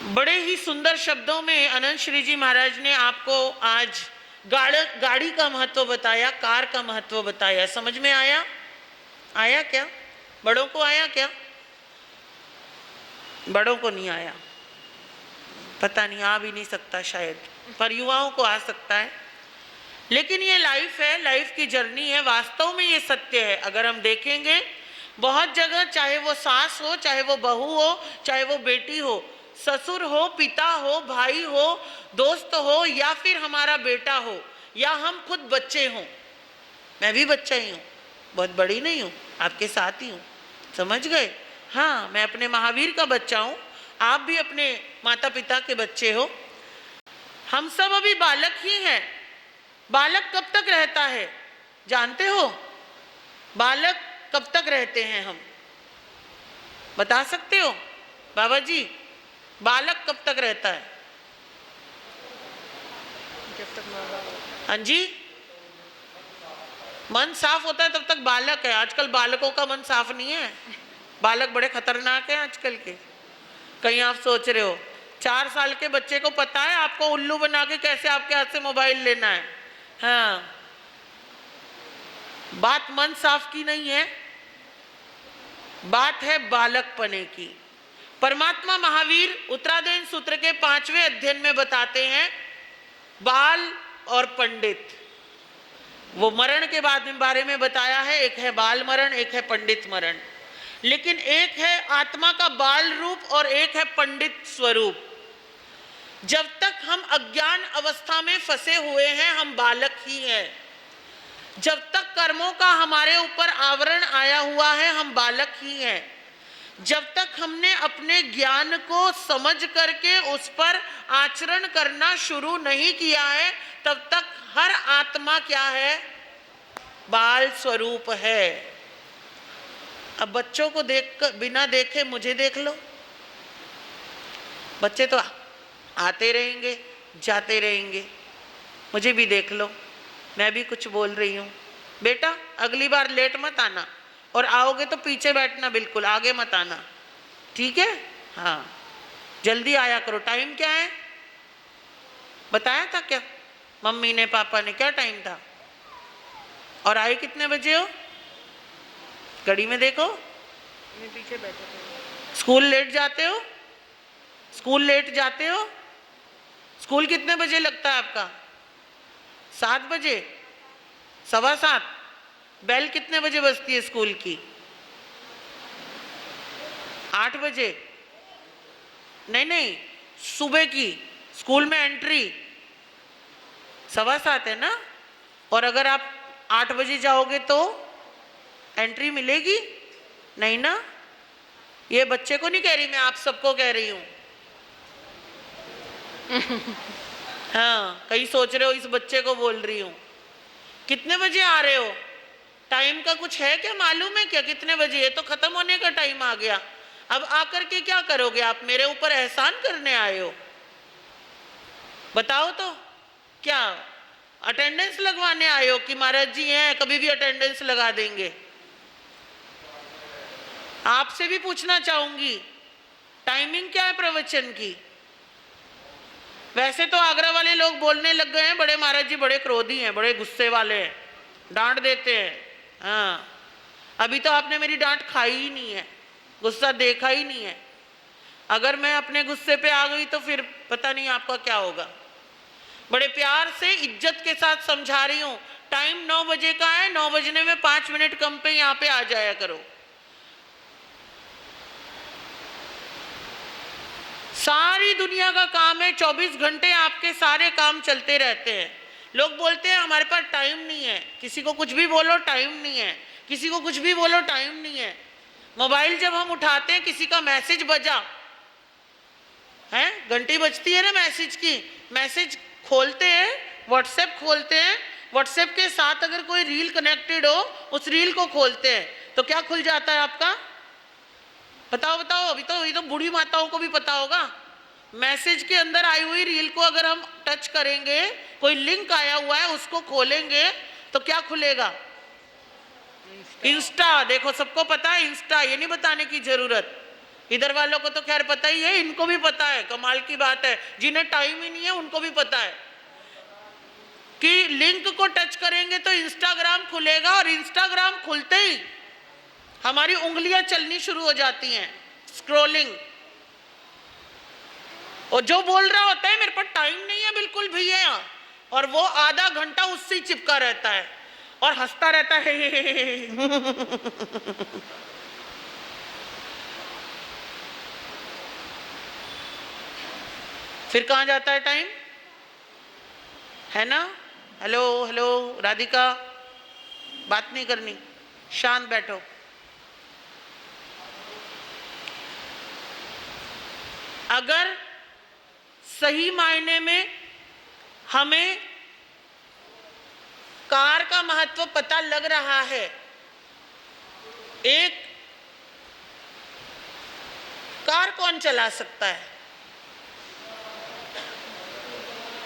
बड़े ही सुंदर शब्दों में अनंत श्री जी महाराज ने आपको आज गाड़ी का महत्व बताया, कार का महत्व बताया। समझ में आया? आया क्या? बड़ों को आया क्या? बड़ों को नहीं आया, पता नहीं, आ भी नहीं सकता शायद, पर युवाओं को आ सकता है। लेकिन ये लाइफ है, लाइफ की जर्नी है, वास्तव में ये सत्य है। अगर हम देखेंगे बहुत जगह, चाहे वो सास हो, चाहे वो बहू हो, चाहे वो बेटी हो, ससुर हो, पिता हो, भाई हो, दोस्त हो, या फिर हमारा बेटा हो, या हम खुद बच्चे हों। मैं भी बच्चा ही हूँ, बहुत बड़ी नहीं हूँ, आपके साथ ही हूँ, समझ गए? हाँ, मैं अपने महावीर का बच्चा हूँ, आप भी अपने माता पिता के बच्चे हो। हम सब अभी बालक ही हैं। बालक कब तक रहता है जानते हो? बालक कब तक रहते हैं हम, बता सकते हो बाबा जी? बालक कब तक रहता है? जब तक हाँ जी, मन साफ होता है तब तक बालक है। आजकल बालकों का मन साफ नहीं है, बालक बड़े खतरनाक हैं आजकल के। कहीं आप सोच रहे हो 4 साल के बच्चे को पता है आपको उल्लू बना के कैसे आपके हाथ से मोबाइल लेना है। हाँ, बात मन साफ की नहीं है, बात है बालकपने की। परमात्मा महावीर उत्तरायण सूत्र के 5वें अध्ययन में बताते हैं बाल और पंडित। वो मरण के बारे में बताया है, एक है बाल मरण, एक है पंडित मरण। लेकिन एक है आत्मा का बाल रूप और एक है पंडित स्वरूप। जब तक हम अज्ञान अवस्था में फंसे हुए हैं हम बालक ही हैं। जब तक कर्मों का हमारे ऊपर आवरण आया हुआ है हम बालक ही हैं। जब तक हमने अपने ज्ञान को समझ करके उस पर आचरण करना शुरू नहीं किया है तब तक हर आत्मा क्या है? बाल स्वरूप है। अब बच्चों को देख कर, बिना देखे मुझे देख लो, बच्चे तो आते रहेंगे जाते रहेंगे, मुझे भी देख लो, मैं भी कुछ बोल रही हूँ। बेटा अगली बार लेट मत आना, और आओगे तो पीछे बैठना, बिल्कुल आगे मत आना, ठीक है? हाँ, जल्दी आया करो। टाइम क्या है बताया था क्या मम्मी ने, पापा ने? क्या टाइम था? और आए कितने बजे हो? घड़ी में देखो, मैं पीछे बैठे थे। स्कूल लेट जाते हो? स्कूल लेट जाते हो? स्कूल कितने बजे लगता है आपका? 7 बजे, 7:15? बेल कितने बजे बजती है स्कूल की? 8 बजे? नहीं नहीं, सुबह की स्कूल में एंट्री 7:15 है ना? और अगर आप 8 बजे जाओगे तो एंट्री मिलेगी नहीं ना? ये बच्चे को नहीं कह रही मैं, आप सबको कह रही हूं। हाँ, कहीं सोच रहे हो इस बच्चे को बोल रही हूं। कितने बजे आ रहे हो? टाइम का कुछ है क्या, मालूम है क्या कितने बजे है? तो खत्म होने का टाइम आ गया। अब आकर के क्या करोगे आप? मेरे ऊपर एहसान करने आए हो? बताओ तो, क्या अटेंडेंस लगवाने आए हो कि महाराज जी हैं कभी भी अटेंडेंस लगा देंगे? आपसे भी पूछना चाहूंगी टाइमिंग क्या है प्रवचन की? वैसे तो आगरा वाले लोग बोलने लग गए हैं बड़े महाराज जी बड़े क्रोधी हैं, बड़े गुस्से वाले हैं, डांट देते हैं। हाँ, अभी तो आपने मेरी डांट खाई ही नहीं है, गुस्सा देखा ही नहीं है। अगर मैं अपने गुस्से पे आ गई तो फिर पता नहीं आपका क्या होगा। बड़े प्यार से इज्जत के साथ समझा रही हूँ, टाइम 9 बजे का है, 9 बजने में 5 मिनट कम पे यहाँ पे आ जाया करो। सारी दुनिया का काम है, 24 घंटे आपके सारे काम चलते रहते हैं। लोग बोलते हैं हमारे पास टाइम नहीं है, किसी को कुछ भी बोलो टाइम नहीं है, किसी को कुछ भी बोलो टाइम नहीं है। मोबाइल जब हम उठाते हैं किसी का मैसेज बजा है, घंटी बजती है ना मैसेज की, मैसेज खोलते हैं, व्हाट्सएप खोलते हैं, व्हाट्सएप के साथ अगर कोई रील कनेक्टेड हो उस रील को खोलते हैं तो क्या खुल जाता है आपका? बताओ बताओ, अभी तो ये तो बूढ़ी माताओं को भी पता होगा। मैसेज के अंदर आई हुई रील को अगर हम टच करेंगे, कोई लिंक आया हुआ है उसको खोलेंगे तो क्या खुलेगा? इंस्टा। देखो सबको पता है इंस्टा, ये नहीं बताने की जरूरत। इधर वालों को तो खैर पता ही है, इनको भी पता है, कमाल की बात है, जिन्हें टाइम ही नहीं है उनको भी पता है कि लिंक को टच करेंगे तो इंस्टाग्राम खुलेगा और इंस्टाग्राम खुलते ही हमारी उंगलियां चलनी शुरू हो जाती हैं, स्क्रॉलिंग। और जो बोल रहा होता है मेरे पास टाइम नहीं है बिल्कुल भैया, और वो आधा घंटा उससे चिपका रहता है और हंसता रहता है। फिर कहां जाता है टाइम, है ना? हेलो हेलो राधिका, बात नहीं करनी, शांत बैठो। अगर सही मायने में हमें कार का महत्व पता लग रहा है, एक कार कौन चला सकता है?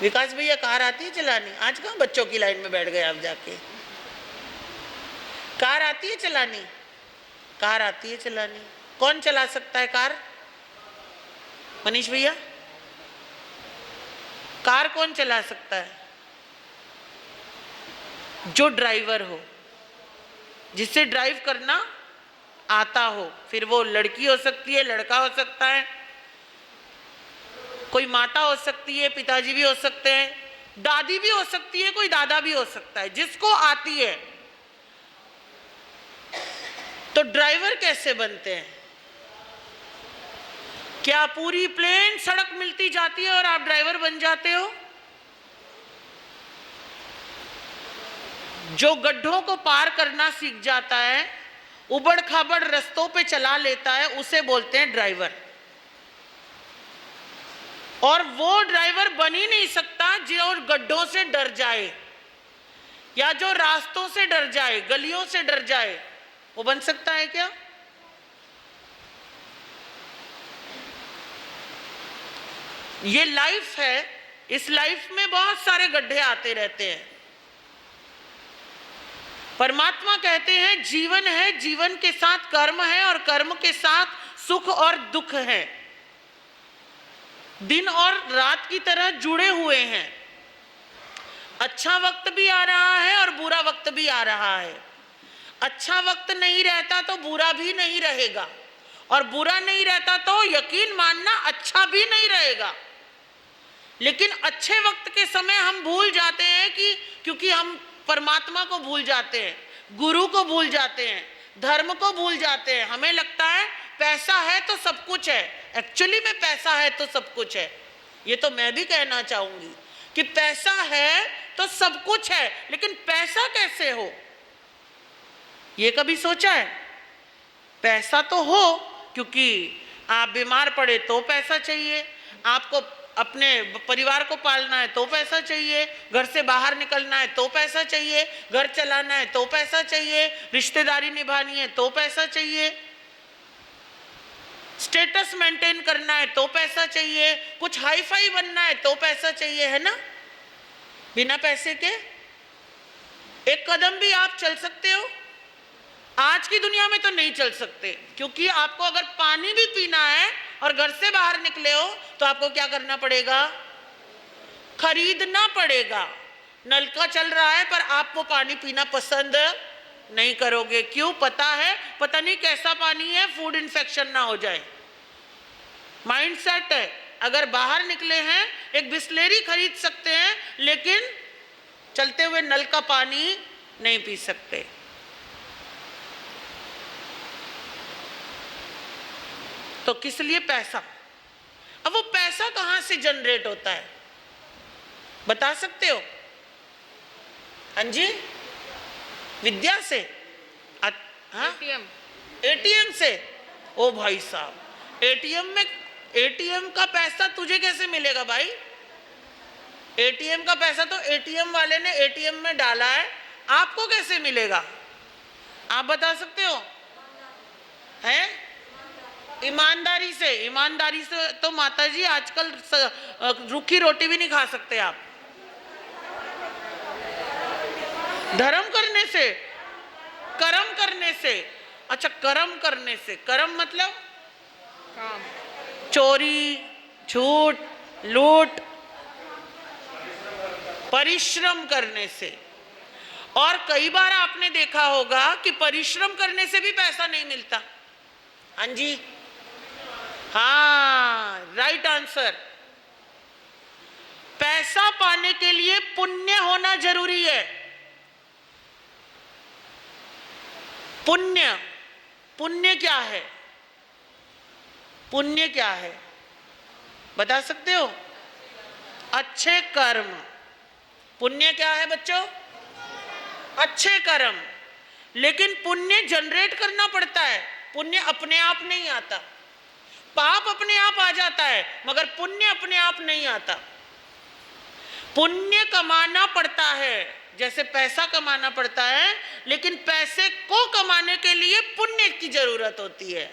विकास भैया कार आती है चलानी? आज कहाँ बच्चों की लाइन में बैठ गए आप जाके। कार आती है चलानी? कार आती है चलानी। कौन चला सकता है कार? मनीष भैया, कार कौन चला सकता है? जो ड्राइवर हो, जिससे ड्राइव करना आता हो। फिर वो लड़की हो सकती है, लड़का हो सकता है, कोई माता हो सकती है, पिताजी भी हो सकते हैं, दादी भी हो सकती है, कोई दादा भी हो सकता है, जिसको आती है। तो ड्राइवर कैसे बनते हैं? क्या पूरी प्लेन सड़क मिलती जाती है और आप ड्राइवर बन जाते हो? जो गड्ढों को पार करना सीख जाता है, उबड़ खाबड़ रास्तों पे चला लेता है, उसे बोलते हैं ड्राइवर। और वो ड्राइवर बन ही नहीं सकता जो गड्ढों से डर जाए या जो रास्तों से डर जाए, गलियों से डर जाए। वो बन सकता है क्या? ये लाइफ है, इस लाइफ में बहुत सारे गड्ढे आते रहते हैं। परमात्मा कहते हैं जीवन है, जीवन के साथ कर्म है और कर्म के साथ सुख और दुख है, दिन और रात की तरह जुड़े हुए हैं। अच्छा वक्त भी आ रहा है और बुरा वक्त भी आ रहा है। अच्छा वक्त नहीं रहता तो बुरा भी नहीं रहेगा, और बुरा नहीं रहता तो यकीन मानना अच्छा भी नहीं रहेगा। लेकिन अच्छे वक्त के समय हम भूल जाते हैं कि क्योंकि हम परमात्मा को भूल जाते हैं, गुरु को भूल जाते हैं, धर्म को भूल जाते हैं। हमें लगता है पैसा है तो सब कुछ है। एक्चुअली में पैसा है तो सब कुछ है। ये तो मैं भी कहना चाहूंगी कि पैसा है तो सब कुछ है, लेकिन पैसा कैसे हो, ये कभी सोचा है? पैसा तो हो, क्योंकि आप बीमार पड़े तो पैसा चाहिए, आपको अपने परिवार को पालना है तो पैसा चाहिए, घर से बाहर निकलना है तो पैसा चाहिए, घर चलाना है तो पैसा चाहिए, रिश्तेदारी निभानी है तो पैसा चाहिए, स्टेटस मेंटेन करना है तो पैसा चाहिए, कुछ हाई फाई बनना है तो पैसा चाहिए, है ना? बिना पैसे के एक कदम भी आप चल सकते हो? आज की दुनिया में तो नहीं चल सकते, क्योंकि आपको अगर पानी भी पीना है और घर से बाहर निकले हो तो आपको क्या करना पड़ेगा? खरीदना पड़ेगा। नल का चल रहा है पर आप वो पानी पीना पसंद नहीं करोगे। क्यों? पता है पता नहीं कैसा पानी है, फूड इन्फेक्शन ना हो जाए। माइंड सेट है। अगर बाहर निकले हैं एक बिस्लेरी खरीद सकते हैं, लेकिन चलते हुए नल का पानी नहीं पी सकते। तो किस लिए पैसा? अब वो पैसा कहां से जनरेट होता है, बता सकते हो? हाँ जी, विद्या से? हाँ, एटीएम से। ओ भाई साहब, एटीएम का पैसा तुझे कैसे मिलेगा भाई? एटीएम का पैसा तो एटीएम वाले ने एटीएम में डाला है, आपको कैसे मिलेगा? आप बता सकते हो? हैं? ईमानदारी से। ईमानदारी से तो माताजी आजकल रूखी रोटी भी नहीं खा सकते आप। धर्म करने से, कर्म करने से। अच्छा, कर्म करने से। कर्म मतलब काम। चोरी, झूठ, लूट, परिश्रम करने से। और कई बार आपने देखा होगा कि परिश्रम करने से भी पैसा नहीं मिलता। हाँ जी, हाँ, राइट आंसर। पैसा पाने के लिए पुण्य होना जरूरी है। पुण्य, पुण्य क्या है? पुण्य क्या है बता सकते हो? अच्छे कर्म। पुण्य क्या है बच्चों? अच्छे कर्म। लेकिन पुण्य जनरेट करना पड़ता है, पुण्य अपने आप नहीं आता। पाप अपने आप आ जाता है मगर पुण्य अपने आप नहीं आता। पुण्य कमाना पड़ता है, जैसे पैसा कमाना पड़ता है, लेकिन पैसे को कमाने के लिए पुण्य की जरूरत होती है।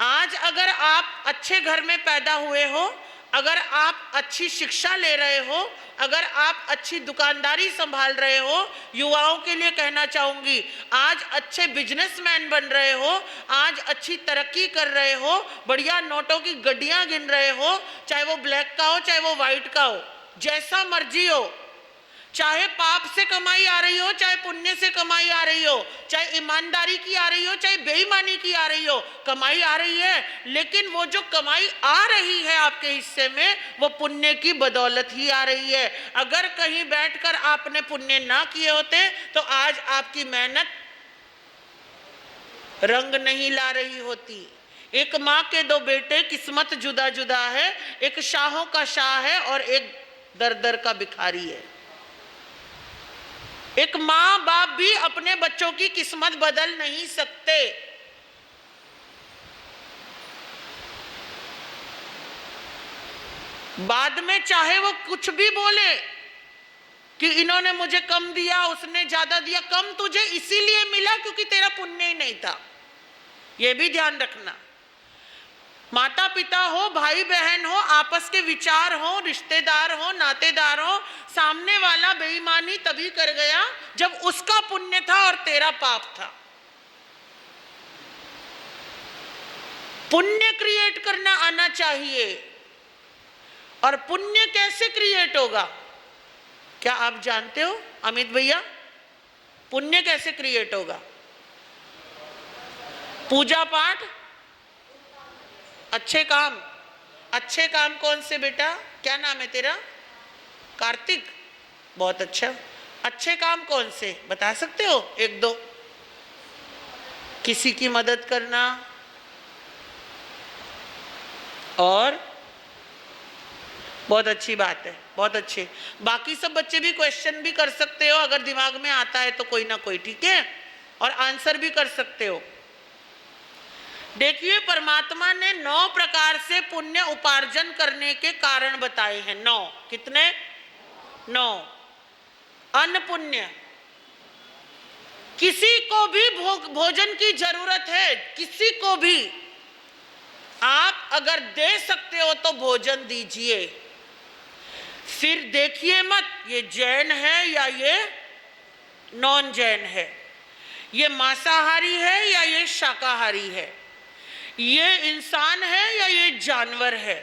आज अगर आप अच्छे घर में पैदा हुए हो, अगर आप अच्छी शिक्षा ले रहे हो, अगर आप अच्छी दुकानदारी संभाल रहे हो, युवाओं के लिए कहना चाहूंगी, आज अच्छे बिजनेसमैन बन रहे हो, आज अच्छी तरक्की कर रहे हो, बढ़िया नोटों की गड्डियां गिन रहे हो, चाहे वो ब्लैक का हो चाहे वो व्हाइट का हो, जैसा मर्जी हो, चाहे पाप से कमाई आ रही हो चाहे पुण्य से कमाई आ रही हो, चाहे ईमानदारी की आ रही हो चाहे बेईमानी की आ रही हो, कमाई आ रही है। लेकिन वो जो कमाई आ रही है आपके हिस्से में, वो पुण्य की बदौलत ही आ रही है। अगर कहीं बैठकर आपने पुण्य ना किए होते तो आज आपकी मेहनत रंग नहीं ला रही होती। एक माँ के दो बेटे, किस्मत जुदा जुदा है, एक शाहों का शाह है और एक दर दर का भिखारी है। एक माँ बाप भी अपने बच्चों की किस्मत बदल नहीं सकते। बाद में चाहे वो कुछ भी बोले कि इन्होंने मुझे कम दिया, उसने ज्यादा दिया, कम तुझे इसीलिए मिला क्योंकि तेरा पुण्य ही नहीं था। यह भी ध्यान रखना। माता पिता हो, भाई बहन हो, आपस के विचार हो, रिश्तेदार हो, नातेदार हो, सामने वाला बेईमानी तभी कर गया जब उसका पुण्य था और तेरा पाप था। पुण्य क्रिएट करना आना चाहिए। और पुण्य कैसे क्रिएट होगा क्या आप जानते हो अमित भैया? पुण्य कैसे क्रिएट होगा? पूजा पाठ, अच्छे काम। अच्छे काम कौन से बेटा? क्या नाम है तेरा? कार्तिक, बहुत अच्छा। अच्छे काम कौन से बता सकते हो? एक दो। किसी की मदद करना, और बहुत अच्छी बात है, बहुत अच्छे। बाकी सब बच्चे भी क्वेश्चन भी कर सकते हो अगर दिमाग में आता है तो कोई ना कोई, ठीक है? और आंसर भी कर सकते हो। देखिए, परमात्मा ने 9 प्रकार से पुण्य उपार्जन करने के कारण बताए हैं। 9 कितने? 9। अन्न पुण्य, किसी को भी भोजन की जरूरत है, किसी को भी आप अगर दे सकते हो तो भोजन दीजिए। फिर देखिए मत ये जैन है या ये नॉन जैन है, ये मांसाहारी है या ये शाकाहारी है, ये इंसान है या ये जानवर है।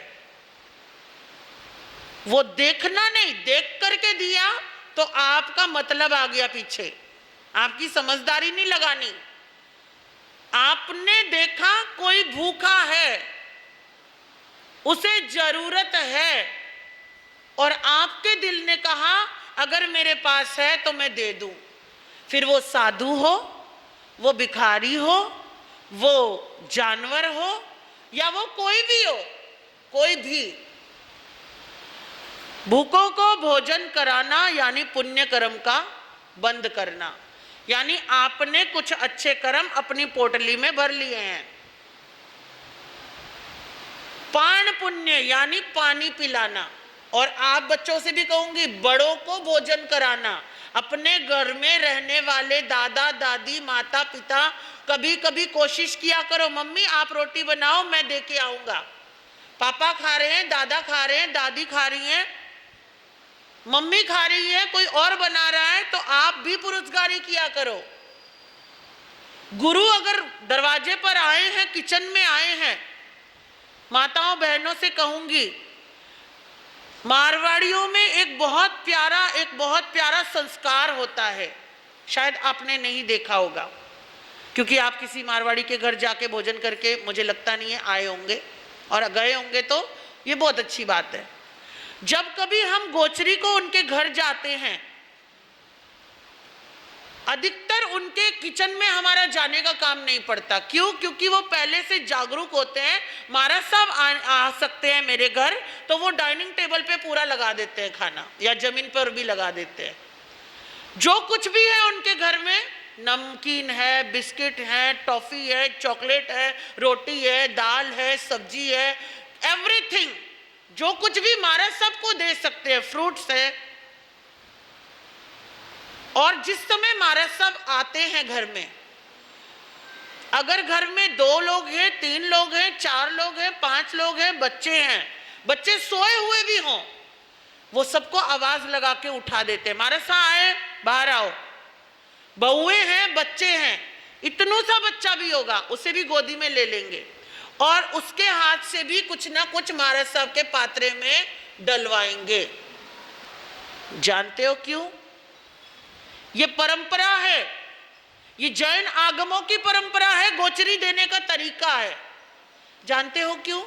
वो देखना नहीं, देख करके दिया तो आपका मतलब आ गया पीछे, आपकी समझदारी नहीं लगानी। आपने देखा कोई भूखा है, उसे जरूरत है, और आपके दिल ने कहा अगर मेरे पास है तो मैं दे दूं। फिर वो साधु हो, वो भिखारी हो, वो जानवर हो, या वो कोई भी हो, कोई भी, भूखों को भोजन कराना यानी पुण्य कर्म का बंद करना। यानी आपने कुछ अच्छे कर्म अपनी पोटली में भर लिए हैं। पान पुण्य यानी पानी पिलाना। और आप बच्चों से भी कहूंगी, बड़ों को भोजन कराना। अपने घर में रहने वाले दादा दादी माता पिता, कभी कभी कोशिश किया करो, मम्मी आप रोटी बनाओ मैं दे के आऊंगा। पापा खा रहे हैं, दादा खा रहे हैं, दादी खा रही हैं, मम्मी खा रही है, कोई और बना रहा है, तो आप भी पुरस्कारी किया करो। गुरु अगर दरवाजे पर आए हैं, किचन में आए हैं, माताओं बहनों से कहूंगी, मारवाड़ियों में एक बहुत प्यारा संस्कार होता है, शायद आपने नहीं देखा होगा, क्योंकि आप किसी मारवाड़ी के घर जाके भोजन करके मुझे लगता नहीं है आए होंगे, और गए होंगे तो ये बहुत अच्छी बात है। जब कभी हम गोचरी को उनके घर जाते हैं, अधिकतर उनके किचन में हमारा जाने का काम नहीं पड़ता। क्यों? क्योंकि वो पहले से जागरूक होते हैं, महाराज साहब आ सकते हैं मेरे घर, तो वो डाइनिंग टेबल पे पूरा लगा देते हैं खाना, या जमीन पर भी लगा देते हैं। जो कुछ भी है उनके घर में, नमकीन है, बिस्किट है, टॉफी है, चॉकलेट है, रोटी है, दाल है, सब्जी है, एवरीथिंग, जो कुछ भी महाराज साहब को दे सकते हैं, फ्रूट्स है। और जिस समय महाराज साहब आते हैं घर में, अगर घर में 2 लोग हैं, 3 लोग हैं, 4 लोग हैं, 5 लोग हैं, बच्चे हैं, बच्चे सोए हुए भी हों, वो सबको आवाज लगा के उठा देते हैं, महाराज साहब आए, बाहर आओ। बहुए हैं, बच्चे हैं, इतनों सा बच्चा भी होगा, उसे भी गोदी में ले लेंगे और उसके हाथ से भी कुछ ना कुछ महाराज साहब के पात्रे में डलवाएंगे। जानते हो क्यों? ये परंपरा है, ये जैन आगमों की परंपरा है, गोचरी देने का तरीका है। जानते हो क्यों?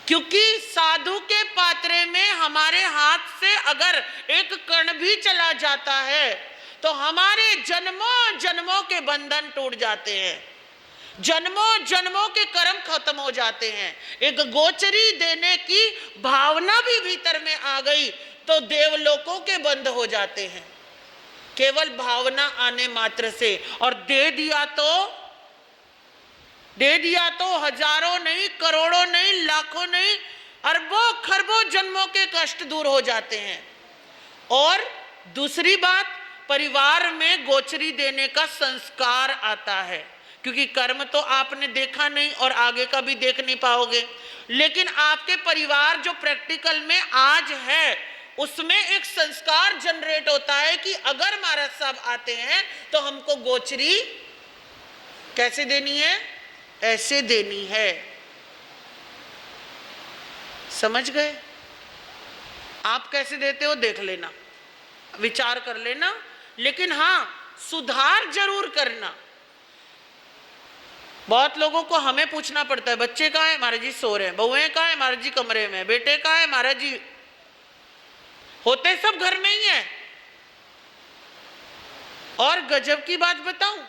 क्योंकि साधु के पात्रे में हमारे हाथ से अगर एक कण भी चला जाता है तो हमारे जन्मों जन्मों के बंधन टूट जाते हैं, जन्मों जन्मों के कर्म खत्म हो जाते हैं। एक गोचरी देने की भावना भी भीतर में आ गई तो देवलोकों के बंद हो जाते हैं, केवल भावना आने मात्र से। और दे दिया तो हजारों नहीं, करोड़ों नहीं, लाखों नहीं, अरबों खरबों जन्मों के कष्ट दूर हो जाते हैं। और दूसरी बात, परिवार में गोचरी देने का संस्कार आता है, क्योंकि कर्म तो आपने देखा नहीं और आगे का भी देख नहीं पाओगे, लेकिन आपके परिवार जो प्रैक्टिकल में आज है उसमें एक संस्कार जनरेट होता है कि अगर महाराज साहब आते हैं तो हमको गोचरी कैसे देनी है, ऐसे देनी है। समझ गए? आप कैसे देते हो देख लेना, विचार कर लेना, लेकिन हाँ सुधार जरूर करना। बहुत लोगों को हमें पूछना पड़ता है, बच्चे कहाँ है? महाराज जी सो रहे हैं। बहुएं कहाँ है? महाराज जी कमरे में। बेटे कहाँ है? महाराज जी। होते सब घर में ही है। और गजब की बात बताऊं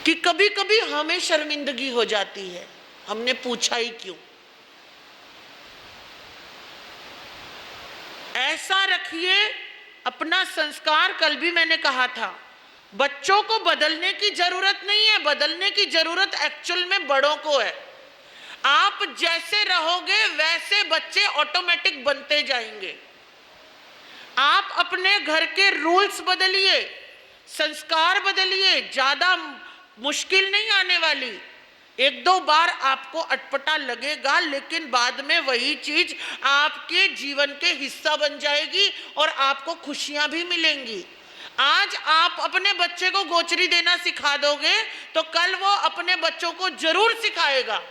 कि कभी कभी हमें शर्मिंदगी हो जाती है, हमने पूछा ही क्यों। ऐसा रखिए अपना संस्कार। कल भी मैंने कहा था, बच्चों को बदलने की जरूरत नहीं है, बदलने की जरूरत एक्चुअल में बड़ों को है। आप जैसे रहोगे वैसे बच्चे ऑटोमेटिक बनते जाएंगे। आप अपने घर के रूल्स बदलिए, संस्कार बदलिए, ज्यादा मुश्किल नहीं आने वाली। 1-2 बार आपको अटपटा लगेगा, लेकिन बाद में वही चीज आपके जीवन के हिस्सा बन जाएगी और आपको खुशियां भी मिलेंगी। आज आप अपने बच्चे को गोचरी देना सिखा दोगे तो कल वो अपने बच्चों को जरूर सिखाएगा।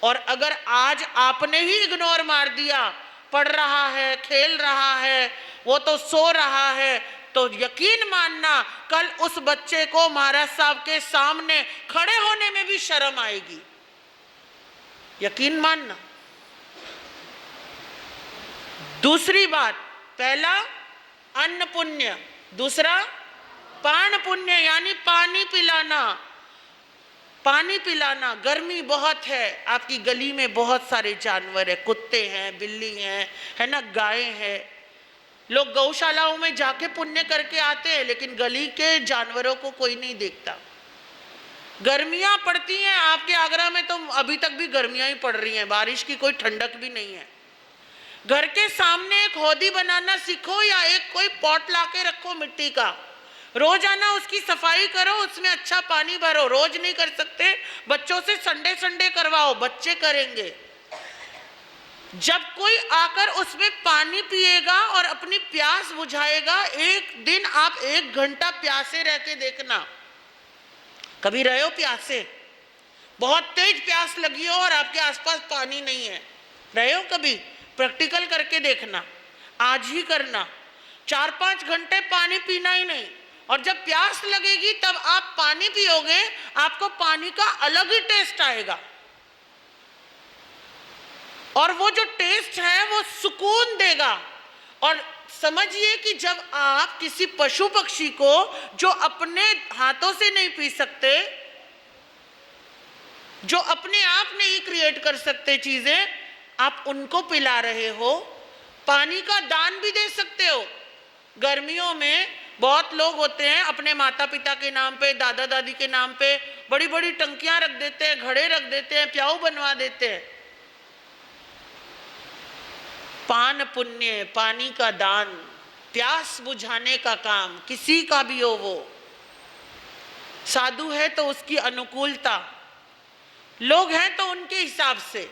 और अगर आज आपने ही इग्नोर मार दिया, पढ़ रहा है, खेल रहा है, वो तो सो रहा है, तो यकीन मानना कल उस बच्चे को महाराज साहब के सामने खड़े होने में भी शर्म आएगी। यकीन मानना। दूसरी बात, पहला अन्न पुण्य, दूसरा पान पुण्य, यानी पानी पिलाना। पानी पिलाना। गर्मी बहुत है, आपकी गली में बहुत सारे जानवर है, कुत्ते हैं, बिल्ली हैं, है ना, गाय है। लोग गौशालाओं में जाके पुण्य करके आते हैं, लेकिन गली के जानवरों को कोई नहीं देखता। गर्मियां पड़ती हैं, आपके आगरा में तो अभी तक भी गर्मियां ही पड़ रही हैं, बारिश की कोई ठंडक भी नहीं है। घर के सामने एक हौदी बनाना सीखो या एक कोई पॉट लाके रखो मिट्टी का, रोजाना उसकी सफाई करो, उसमें अच्छा पानी भरो। रोज नहीं कर सकते, बच्चों से संडे संडे करवाओ, बच्चे करेंगे। जब कोई आकर उसमें पानी पिएगा और अपनी प्यास बुझाएगा, एक दिन आप 1 घंटा प्यासे रह के देखना, कभी रहे हो प्यासे, बहुत तेज प्यास लगी हो और आपके आसपास पानी नहीं है, रहे हो कभी? प्रैक्टिकल करके देखना, आज ही करना। 4-5 घंटे पानी पीना ही नहीं, और जब प्यास लगेगी तब आप पानी पियोगे, आपको पानी का अलग ही टेस्ट आएगा, और वो जो टेस्ट है वो सुकून देगा। और समझिए कि जब आप किसी पशु पक्षी को, जो अपने हाथों से नहीं पी सकते, जो अपने आप नहीं क्रिएट कर सकते चीजें, आप उनको पिला रहे हो, पानी का दान भी दे सकते हो। गर्मियों में बहुत लोग होते हैं अपने माता पिता के नाम पे, दादा दादी के नाम पे बड़ी बड़ी टंकियां रख देते हैं, घड़े रख देते हैं, प्याऊ बनवा देते हैं। पान पुण्य, पानी का दान, प्यास बुझाने का काम किसी का भी हो, वो साधु है तो उसकी अनुकूलता, लोग हैं तो उनके हिसाब से।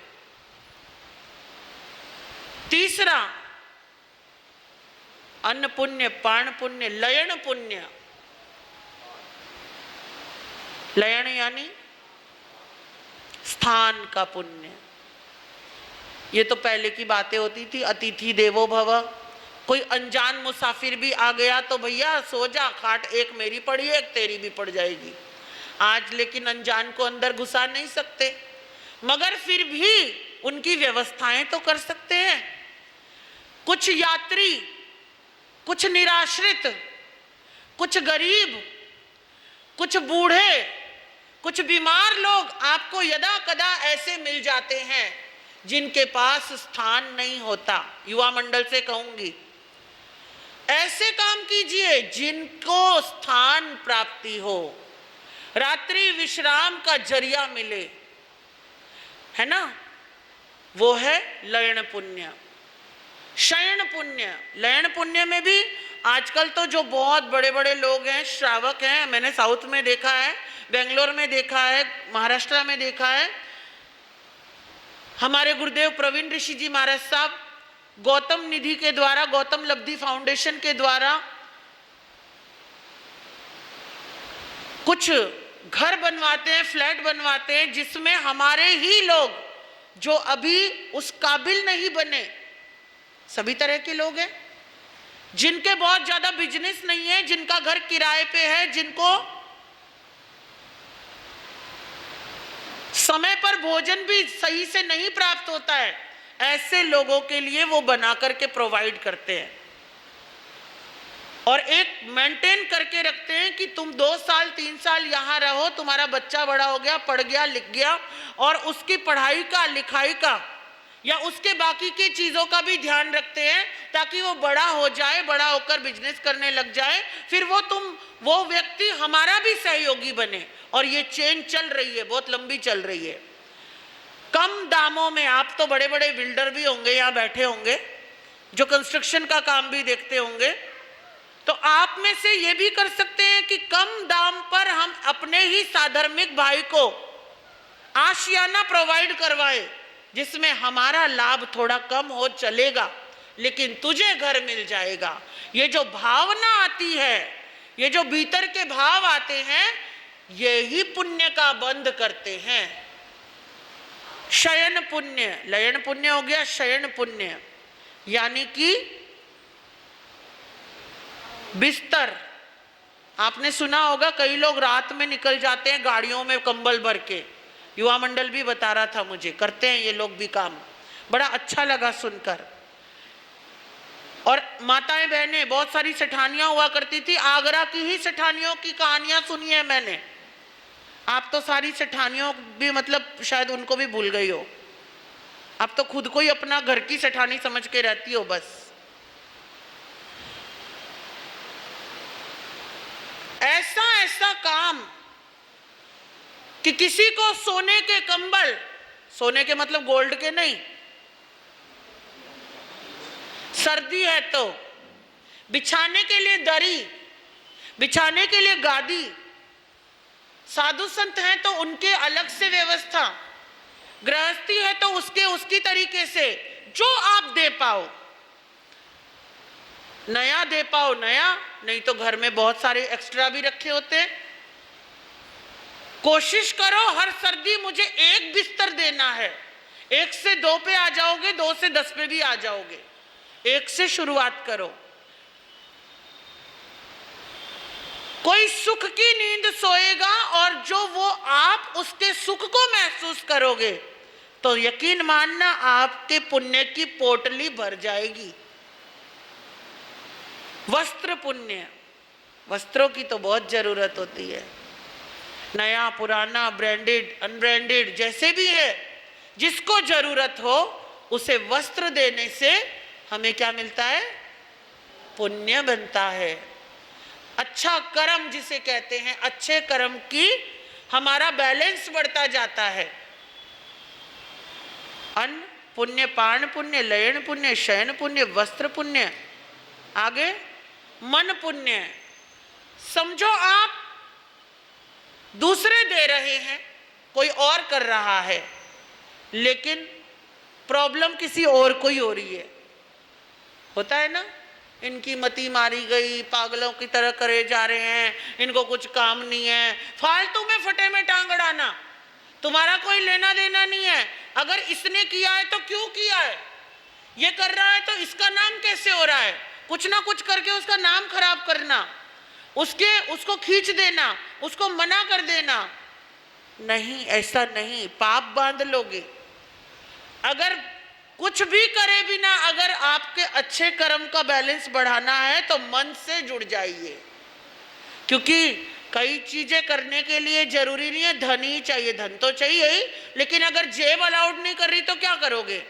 तीसरा, अन्न पुण्य, पान पुण्य, लयन पुण्य। लयन यानी स्थान का पुण्य। ये तो पहले की बातें होती थी, अतिथि देवो भव। कोई अनजान मुसाफिर भी आ गया तो भैया सो जा, खाट एक मेरी पड़ी है, एक तेरी भी पड़ जाएगी। आज लेकिन अनजान को अंदर घुसा नहीं सकते, मगर फिर भी उनकी व्यवस्थाएं तो कर सकते हैं। कुछ यात्री, कुछ निराश्रित, कुछ गरीब, कुछ बूढ़े, कुछ बीमार लोग आपको यदा कदा ऐसे मिल जाते हैं जिनके पास स्थान नहीं होता। युवा मंडल से कहूंगी, ऐसे काम कीजिए जिनको स्थान प्राप्ति हो, रात्रि विश्राम का जरिया मिले, है ना। वो है लयन पुण्य। शयन पुण्य, लयन पुण्य में भी आजकल तो जो बहुत बड़े बड़े लोग हैं, श्रावक हैं, मैंने साउथ में देखा है, बेंगलोर में देखा है, महाराष्ट्र में देखा है। हमारे गुरुदेव प्रवीण ऋषि जी महाराज साहब गौतम निधि के द्वारा, गौतम लब्धि फाउंडेशन के द्वारा कुछ घर बनवाते हैं, फ्लैट बनवाते हैं, जिसमें हमारे ही लोग जो अभी उस काबिल नहीं बने, सभी तरह के लोग हैं, जिनके बहुत ज्यादा बिजनेस नहीं है, जिनका घर किराए पे है, जिनको समय पर भोजन भी सही से नहीं प्राप्त होता है, ऐसे लोगों के लिए वो बना करके प्रोवाइड करते हैं। और एक मेंटेन करके रखते हैं कि तुम 2 साल 3 साल यहाँ रहो, तुम्हारा बच्चा बड़ा हो गया, पढ़ गया, लिख गया, और उसकी पढ़ाई का, लिखाई का या उसके बाकी की चीज़ों का भी ध्यान रखते हैं, ताकि वो बड़ा हो जाए, बड़ा होकर बिजनेस करने लग जाए, फिर वो व्यक्ति हमारा भी सहयोगी बने। और ये चेन चल रही है, बहुत लंबी चल रही है। कम दामों में, आप तो बड़े बड़े बिल्डर भी होंगे, यहाँ बैठे होंगे, जो कंस्ट्रक्शन का काम भी देखते होंगे, तो आप में से ये भी कर सकते हैं कि कम दाम पर हम अपने ही साधर्मिक भाई को आशियाना प्रोवाइड करवाए, जिसमें हमारा लाभ थोड़ा कम हो, चलेगा, लेकिन तुझे घर मिल जाएगा। ये जो भावना आती है, ये जो भीतर के भाव आते हैं, ये ही पुण्य का बंध करते हैं। शयन पुण्य, लयन पुण्य हो गया, शयन पुण्य यानी कि बिस्तर। आपने सुना होगा कई लोग रात में निकल जाते हैं गाड़ियों में कंबल भर के, युवा मंडल भी बता रहा था मुझे, करते हैं ये लोग भी काम, बड़ा अच्छा लगा सुनकर। और माताएं बहनें, बहुत सारी सेठानियां हुआ करती थी, आगरा की ही सेठानियों की कहानियां सुनी है मैंने। आप तो सारी सेठानियों भी मतलब शायद उनको भी भूल गई हो, आप तो खुद को ही अपना घर की सेठानी समझ के रहती हो बस। ऐसा ऐसा काम कि किसी को सोने के कंबल, सोने के मतलब गोल्ड के नहीं, सर्दी है तो बिछाने के लिए दरी, बिछाने के लिए गादी, साधु संत हैं तो उनके अलग से व्यवस्था, गृहस्थी है तो उसकी तरीके से, जो आप दे पाओ, नया दे पाओ नया, नहीं तो घर में बहुत सारे एक्स्ट्रा भी रखे होते हैं। कोशिश करो हर सर्दी मुझे एक बिस्तर देना है। 1 से 2 पे आ जाओगे, 2 से 10 पे भी आ जाओगे। 1 से शुरुआत करो। कोई सुख की नींद सोएगा और जो वो आप उसके सुख को महसूस करोगे तो यकीन मानना आपके पुण्य की पोटली भर जाएगी। वस्त्र पुण्य, वस्त्रों की तो बहुत जरूरत होती है। नया पुराना, ब्रांडेड अनब्रांडेड, जैसे भी है, जिसको जरूरत हो उसे वस्त्र देने से हमें क्या मिलता है? पुण्य बनता है। अच्छा कर्म जिसे कहते हैं, अच्छे कर्म की हमारा बैलेंस बढ़ता जाता है। अन्न पुण्य, पान पुण्य, लयन पुण्य, शयन पुण्य, वस्त्र पुण्य, आगे मन पुण्य। समझो आप दूसरे दे रहे हैं, कोई और कर रहा है, लेकिन प्रॉब्लम किसी और को ही हो रही है। होता है ना, इनकी मति मारी गई, पागलों की तरह करे जा रहे हैं, इनको कुछ काम नहीं है, फालतू में फटे में टांग अड़ाना, तुम्हारा कोई लेना देना नहीं है। अगर इसने किया है तो क्यों किया है, ये कर रहा है तो इसका नाम कैसे हो रहा है, कुछ ना कुछ करके उसका नाम खराब करना, उसको खींच देना, उसको मना कर देना। नहीं, ऐसा नहीं, पाप बांध लोगे। अगर कुछ भी करे बिना अगर आपके अच्छे कर्म का बैलेंस बढ़ाना है तो मन से जुड़ जाइए, क्योंकि कई चीजें करने के लिए जरूरी नहीं है धन ही चाहिए, धन तो चाहिए ही, लेकिन अगर जेब अलाउड नहीं कर रही तो क्या करोगे?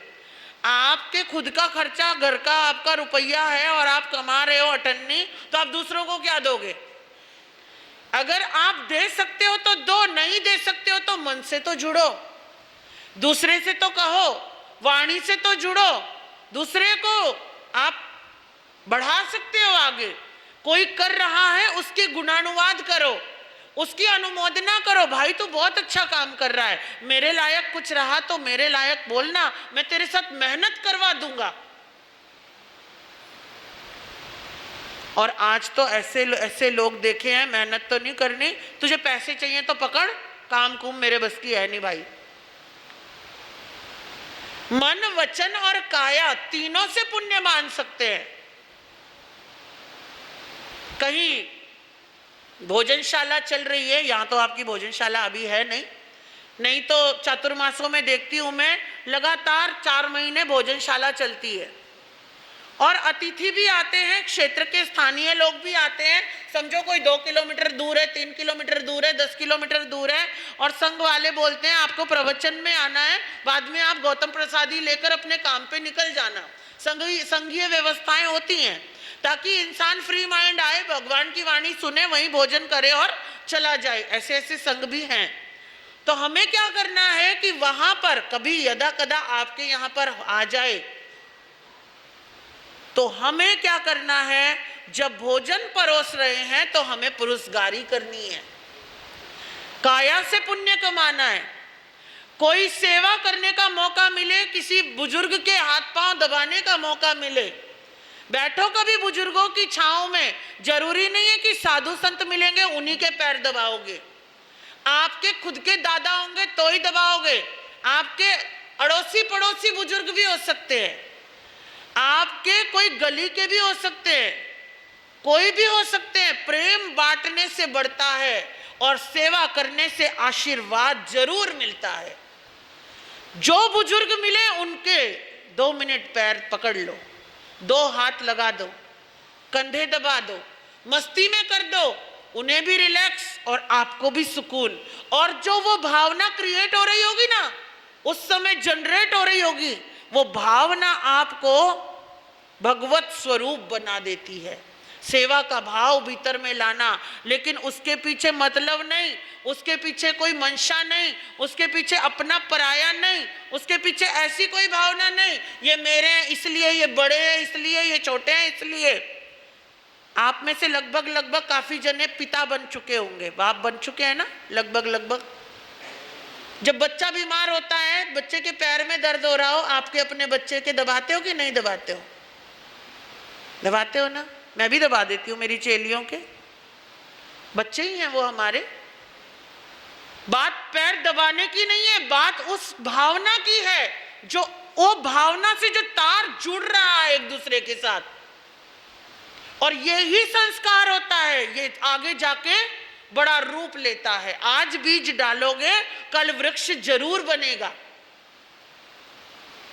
आपके खुद का खर्चा, घर का आपका रुपया है और आप कमा रहे हो अठन्नी, तो आप दूसरों को क्या दोगे? अगर आप दे सकते हो तो दो, नहीं दे सकते हो तो मन से तो जुड़ो, दूसरे से तो कहो, वाणी से तो जुड़ो, दूसरे को आप बढ़ा सकते हो आगे। कोई कर रहा है उसके गुणानुवाद करो, उसकी अनुमोदना करो, भाई तू बहुत अच्छा काम कर रहा है, मेरे लायक कुछ रहा तो मेरे लायक बोलना, मैं तेरे साथ मेहनत करवा दूंगा। और आज तो ऐसे लोग देखे हैं, मेहनत तो नहीं करनी, तुझे पैसे चाहिए तो पकड़, काम कुम मेरे बस की है नहीं भाई। मन, वचन और काया तीनों से पुण्य मान सकते हैं। कहीं भोजनशाला चल रही है, यहां तो आपकी भोजनशाला अभी है नहीं तो चातुर्मासों में देखती हूं मैं, लगातार 4 महीने भोजनशाला चलती है और अतिथि भी आते हैं, क्षेत्र के स्थानीय लोग भी आते हैं। समझो कोई 2 किलोमीटर दूर है, 3 किलोमीटर दूर है, 10 किलोमीटर दूर है, और संघ वाले बोलते हैं आपको प्रवचन में आना है, बाद में आप गौतम प्रसादी लेकर अपने काम पे निकल जाना। संघीय व्यवस्थाएं होती हैं ताकि इंसान फ्री माइंड आए, भगवान की वाणी सुने, वहीं भोजन करे और चला जाए। ऐसे ऐसे संघ भी हैं। तो हमें क्या करना है कि वहां पर कभी यदा कदा आपके यहाँ पर आ जाए तो हमें क्या करना है, जब भोजन परोस रहे हैं तो हमें पुरस्कारी करनी है, काया से पुण्य कमाना है। कोई सेवा करने का मौका मिले, किसी बुजुर्ग के हाथ पांव दबाने का मौका मिले, बैठो कभी बुजुर्गों की छांव में। जरूरी नहीं है कि साधु संत मिलेंगे उन्हीं के पैर दबाओगे, आपके खुद के दादा होंगे तो ही दबाओगे, आपके अड़ोसी पड़ोसी बुजुर्ग भी हो सकते हैं, आपके कोई गली के भी हो सकते हैं, कोई भी हो सकते हैं। प्रेम बांटने से बढ़ता है और सेवा करने से आशीर्वाद जरूर मिलता है। जो बुजुर्ग मिले उनके 2 मिनट पैर पकड़ लो, 2 हाथ लगा दो, कंधे दबा दो, मस्ती में कर दो, उन्हें भी रिलैक्स और आपको भी सुकून। और जो वो भावना क्रिएट हो रही होगी ना, उस समय जनरेट हो रही होगी, वो भावना आपको भगवत स्वरूप बना देती है। सेवा का भाव भीतर में लाना, लेकिन उसके पीछे मतलब नहीं, उसके पीछे कोई मंशा नहीं, उसके पीछे अपना पराया नहीं, उसके पीछे ऐसी कोई भावना नहीं, ये मेरे हैं इसलिए, ये बड़े हैं इसलिए, ये छोटे हैं इसलिए। आप में से लगभग काफी जने पिता बन चुके होंगे, बाप बन चुके हैं ना, लगभग। जब बच्चा बीमार होता है, बच्चे के पैर में दर्द हो रहा हो, आपके अपने बच्चे के दबाते हो कि नहीं दबाते हो? दबाते हो ना, मैं भी दबा देती हूँ, मेरी चेलियों के बच्चे ही हैं वो हमारे। बात पैर दबाने की नहीं है, बात उस भावना की है, जो वो भावना से जो तार जुड़ रहा है एक दूसरे के साथ, और यही संस्कार होता है, ये आगे जाके बड़ा रूप लेता है। आज बीज डालोगे, कल वृक्ष जरूर बनेगा।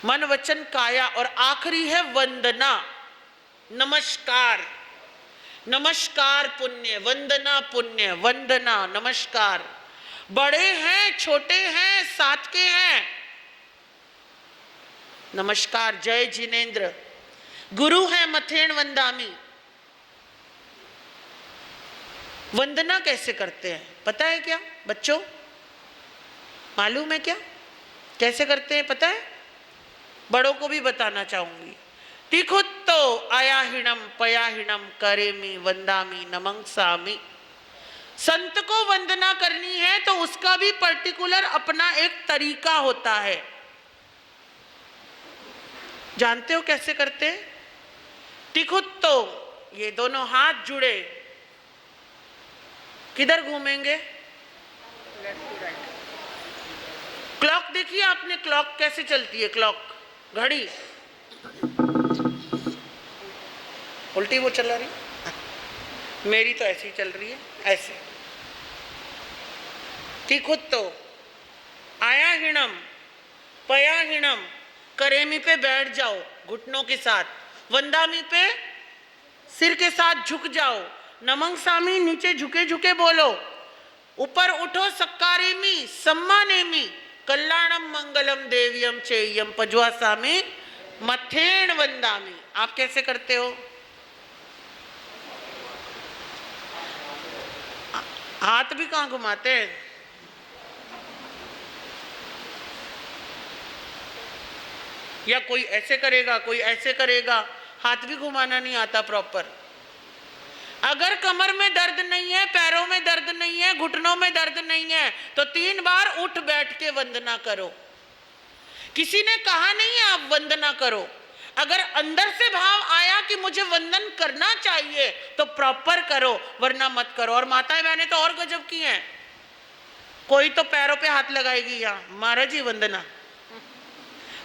मन वचन काया, और आखिरी है वंदना, नमस्कार। नमस्कार पुण्य, वंदना पुण्य, वंदना नमस्कार। बड़े हैं छोटे हैं साथ के हैं, नमस्कार। जय जिनेन्द्र। गुरु है मथेन वंदामी। वंदना कैसे करते हैं पता है क्या बच्चों? मालूम है क्या कैसे करते हैं? पता है? बड़ों को भी बताना चाहूंगी। तिखुत्तो आयाहिणम पयाहिणम करेमी वंदामी नमंसामी। संत को वंदना करनी है तो उसका भी पर्टिकुलर अपना एक तरीका होता है। जानते हो कैसे करते हैं? तिखुत्तो, ये दोनों हाथ जुड़े, किधर घूमेंगे? Left to right. क्लॉक देखिए आपने, क्लॉक कैसे चलती है? क्लॉक, घड़ी उल्टी वो चला रही, मेरी तो ऐसी चल रही है, ऐसे। तिखुत्तो आयाहिणम पयाहिणम, करेमी पे बैठ जाओ घुटनों के साथ, वंदामी पे सिर के साथ झुक जाओ, नमंसामी नीचे झुके झुके बोलो, ऊपर उठो सक्कारेमी सम्मानेमी, कल्याणम मंगलम देवियम चेयम पज्वासामी मथेन वंदामी। आप कैसे करते हो? हाथ भी कहाँ घुमाते हैं? या कोई ऐसे करेगा, कोई ऐसे करेगा, हाथ भी घुमाना नहीं आता प्रॉपर। अगर कमर में दर्द नहीं है, पैरों में दर्द नहीं है, घुटनों में दर्द नहीं है, तो 3 बार उठ बैठ के वंदना करो। किसी ने कहा नहीं है आप वंदना करो। अगर अंदर से भाव आया कि मुझे वंदन करना चाहिए तो प्रॉपर करो, वरना मत करो। और माताएं बहनें तो और गजब की हैं, कोई तो पैरों पे हाथ लगाएगी, यहाँ महाराज जी वंदना,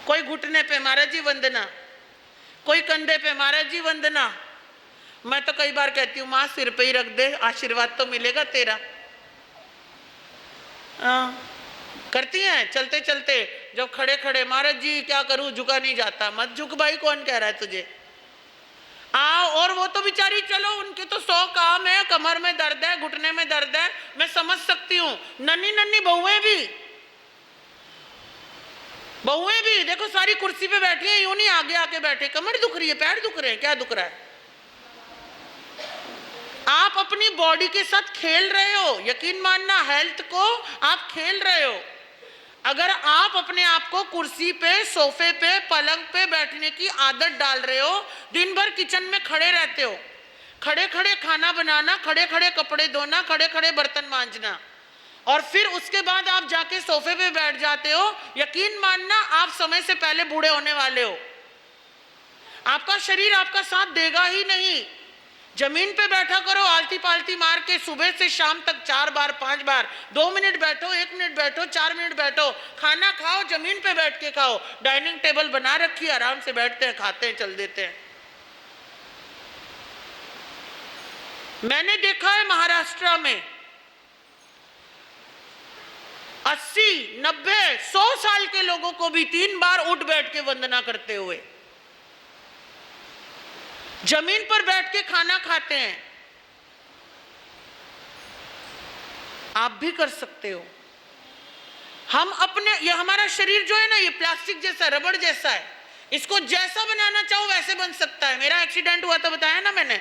कोई घुटने पे महाराज जी वंदना, कोई कंधे पे महाराज जी वंदना। मैं तो कई बार कहती हूँ माँ सिर पे ही रख दे, आशीर्वाद तो मिलेगा तेरा। करती हैं चलते चलते, जब खड़े खड़े महाराज जी क्या करूं, झुका नहीं जाता। मत झुक भाई, कौन कह रहा है तुझे? आओ। और वो तो बेचारी, चलो उनके तो 100 काम है, कमर में दर्द है, घुटने में दर्द है, मैं समझ सकती हूँ। नन्ही नन्ही बहुएं भी देखो, सारी कुर्सी पे बैठी है, यूं नहीं आगे आके बैठे, कमर दुख रही है, पैर दुख रहे हैं, क्या दुख रहा है? आप अपनी बॉडी के साथ खेल रहे हो, यकीन मानना, हेल्थ को आप खेल रहे हो। अगर आप अपने आप को कुर्सी पे, सोफे पे, पलंग पे बैठने की आदत डाल रहे हो, दिन भर किचन में खड़े रहते हो, खड़े खड़े खाना बनाना, खड़े खड़े कपड़े धोना, खड़े खड़े बर्तन मांजना, और फिर उसके बाद आप जाके सोफे पे बैठ जाते हो, यकीन मानना आप समय से पहले बूढ़े होने वाले हो। आपका शरीर आपका साथ देगा ही नहीं। जमीन पे बैठा करो आलती पालती मार के, सुबह से शाम तक 4 बार 5 बार, 2 मिनट बैठो, 1 मिनट बैठो, 4 मिनट बैठो, खाना खाओ जमीन पे बैठ के खाओ। डाइनिंग टेबल बना रखी है, आराम से बैठते हैं, खाते हैं, चल देते हैं। मैंने देखा है महाराष्ट्र में 80, 90, 100 साल के लोगों को भी 3 बार उठ बैठ के वंदना करते हुए, जमीन पर बैठ के खाना खाते हैं। आप भी कर सकते हो। हम अपने, ये हमारा शरीर जो है ना, ये प्लास्टिक जैसा, रबड़ जैसा है, इसको जैसा बनाना चाहो वैसे बन सकता है। मेरा एक्सीडेंट हुआ था, बताया ना मैंने,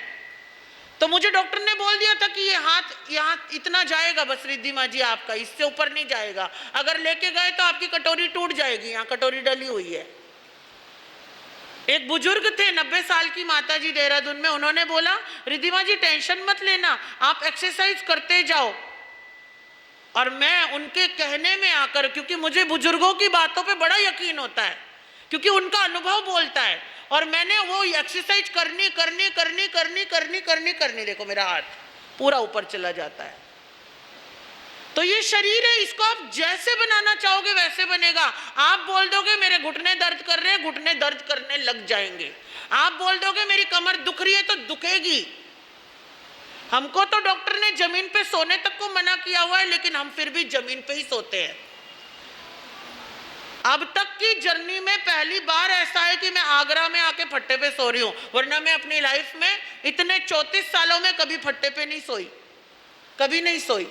तो मुझे डॉक्टर ने बोल दिया था कि ये हाथ यहाँ इतना जाएगा बस रिद्धि माँ जी आपका, इससे ऊपर नहीं जाएगा। अगर लेके गए तो आपकी कटोरी टूट जाएगी, यहाँ कटोरी डली हुई है। एक बुजुर्ग थे, 90 साल की माता जी, देहरादून में, उन्होंने बोला रिद्धि माँ जी टेंशन मत लेना, आप एक्सरसाइज करते जाओ। और मैं उनके कहने में आकर, क्योंकि मुझे बुजुर्गों की बातों पे बड़ा यकीन होता है, क्योंकि उनका अनुभव बोलता है, और मैंने वो एक्सरसाइज करनी करनी करनी करनी करनी करनी करनी, देखो मेरा हाथ पूरा ऊपर चला जाता है। तो ये शरीर है, इसको आप जैसे बनाना चाहोगे वैसे बनेगा। आप बोल दोगे मेरे घुटने दर्द कर रहे हैं, घुटने दर्द करने लग जाएंगे। आप बोल दोगे मेरी कमर दुख रही है, तो दुखेगी। हमको तो डॉक्टर ने जमीन पे सोने तक को मना किया हुआ है, लेकिन हम फिर भी जमीन पे ही सोते हैं। अब तक की जर्नी में पहली बार ऐसा है कि मैं आगरा में आके फट्टे पे सो रही हूं, वरना मैं अपनी लाइफ में इतने 34 सालों में कभी फट्टे पे नहीं सोई, कभी नहीं सोई।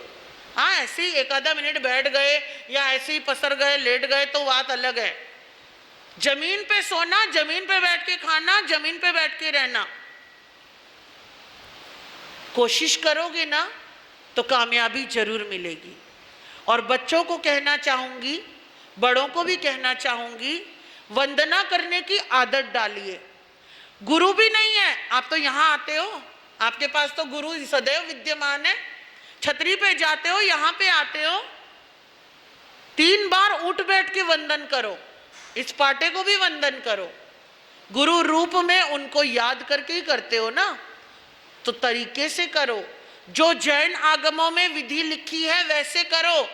हाँ, ऐसे ही एक आधा मिनट बैठ गए या ऐसे ही पसर गए, लेट गए तो बात अलग है। जमीन पे सोना, जमीन पे बैठ के खाना, जमीन पे बैठ के रहना, कोशिश करोगे ना तो कामयाबी जरूर मिलेगी। और बच्चों को कहना चाहूंगी, बड़ों को भी कहना चाहूंगी, वंदना करने की आदत डालिए। गुरु भी नहीं है, आप तो यहाँ आते हो, आपके पास तो गुरु सदैव विद्यमान है। छतरी पे जाते हो, यहाँ पे आते हो, 3 बार उठ बैठ के वंदन करो, इस पाटे को भी वंदन करो। गुरु रूप में उनको याद करके ही करते हो ना, तो तरीके से करो। जो जैन आगमों में विधि लिखी है वैसे करो।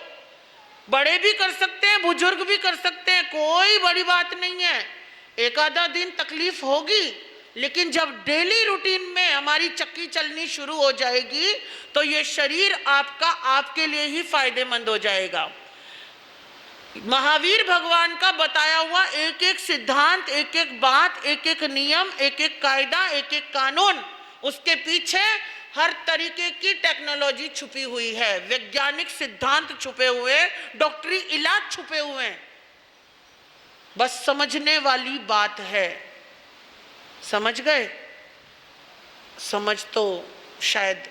बड़े भी कर सकते हैं, बुजुर्ग भी कर सकते हैं, कोई बड़ी बात नहीं है। एक आधा दिन तकलीफ होगी, लेकिन जब डेली रूटीन में हमारी चक्की चलनी शुरू हो जाएगी तो ये शरीर आपका आपके लिए ही फायदेमंद हो जाएगा। महावीर भगवान का बताया हुआ एक एक सिद्धांत, एक एक बात, एक एक नियम, एक एक कायदा, एक एक कानून, उसके पीछे हर तरीके की टेक्नोलॉजी छुपी हुई है, वैज्ञानिक सिद्धांत छुपे हुए, डॉक्टरी इलाज छुपे हुए हैं। बस समझने वाली बात है। समझ गए? समझ तो शायद